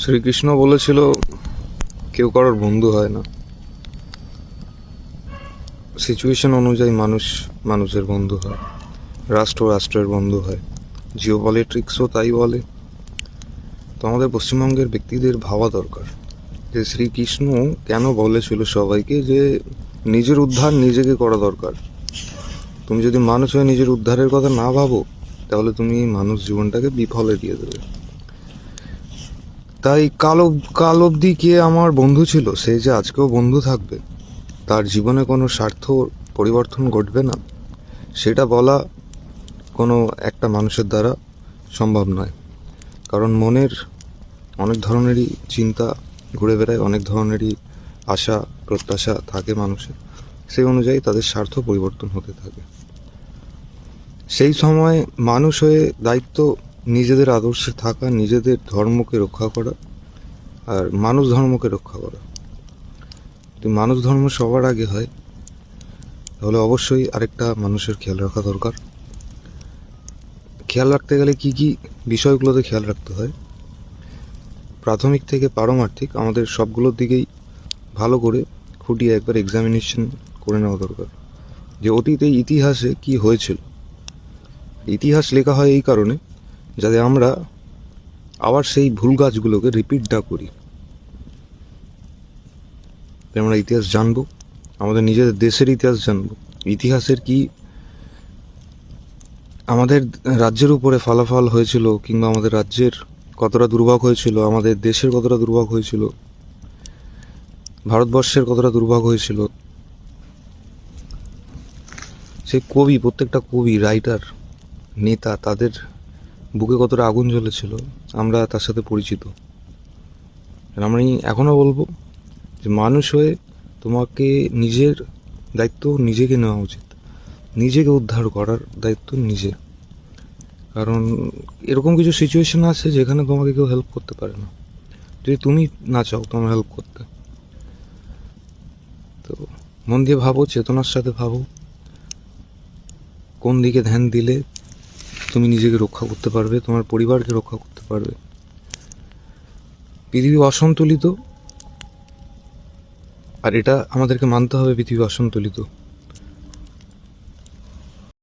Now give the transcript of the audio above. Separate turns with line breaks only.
শ্রীকৃষ্ণ বলেছিল কেউ কারোর বন্ধু হয় না, সিচুয়েশন অনুযায়ী মানুষ মানুষের বন্ধু হয়, রাষ্ট্র রাষ্ট্রের বন্ধু হয়, জিও পলিটিক্সও তাই বলে। তো আমাদের পশ্চিমবঙ্গের ব্যক্তিদের ভাবা দরকার যে শ্রীকৃষ্ণ কেন বলেছিল সবাইকে যে নিজের উদ্ধার নিজেকে করা দরকার। তুমি যদি মানুষ হয়ে নিজের উদ্ধারের কথা না ভাবো, তাহলে তুমি মানুষ জীবনটাকে বিফলে দিয়ে দেবে। তাই কাল অবধি কে আমার বন্ধু ছিল, সে যে আজকেও বন্ধু থাকবে, তার জীবনে কোনো স্বার্থ পরিবর্তন ঘটবে না, সেটা বলা কোনো একটা মানুষের দ্বারা সম্ভব নয়। কারণ মনের অনেক ধরনেরই চিন্তা ঘুরে বেড়ায়, অনেক ধরনেরই আশা প্রত্যাশা থাকে মানুষের, সেই অনুযায়ী তাদের স্বার্থ পরিবর্তন হতে থাকে। সেই সময় মানুষ হয়ে দায়িত্ব নিজেদের আদর্শে থাকা, নিজেদের ধর্মকে রক্ষা করা আর মানুষ ধর্মকে রক্ষা করা। যদি মানুষ ধর্ম সবার আগে হয়, তাহলে অবশ্যই আরেকটা মানুষের খেয়াল রাখা দরকার। খেয়াল রাখতে গেলে কি কি বিষয়গুলোতে খেয়াল রাখতে হয়, প্রাথমিক থেকে পারমার্থিক আমাদের সবগুলোর দিকেই ভালো করে খুঁটিয়ে একবার এক্সামিনেশন করে নেওয়া দরকার যে অতীতে ইতিহাসে কি হয়েছিল। ইতিহাস লেখা হয় এই কারণে যাতে আমরা আবার সেই ভুল কাজগুলোকে রিপিট না করি। আমরা ইতিহাস জানবো, আমাদের নিজেদের দেশের ইতিহাস জানবো, ইতিহাসের কি আমাদের রাজ্যের উপরে ফলাফল হয়েছিল, কিংবা আমাদের রাজ্যের কতটা দুর্ভোগ হয়েছিল, আমাদের দেশের কতটা দুর্ভোগ হয়েছিল, ভারতবর্ষের কতটা দুর্ভোগ হয়েছিল। সেই কবি, প্রত্যেকটা কবি, রাইটার, নেতা, তাদের বুকে কতটা আগুন জ্বলেছিল, আমরা তার সাথে পরিচিত। আমি এখনও বলবো যে মানুষ হয়ে তোমাকে নিজের দায়িত্ব নিজেকে নেওয়া উচিত, নিজেকে উদ্ধার করার দায়িত্ব নিজে। কারণ এরকম কিছু সিচুয়েশন আছে যেখানে তোমাকে কেউ হেল্প করতে পারে না, যদি তুমি না চাও তোমার হেল্প করতে। তো মন দিয়ে ভাবো, চেতনার সাথে ভাবো, কোন দিকে ধ্যান দিলে তুমি নিজেকে রক্ষা করতে পারবে, তোমার পরিবারকে রক্ষা করতে পারবে। পৃথিবী অসন্তুলিত, আর এটা আমাদেরকে মানতে হবে, পৃথিবী অসন্তুলিত।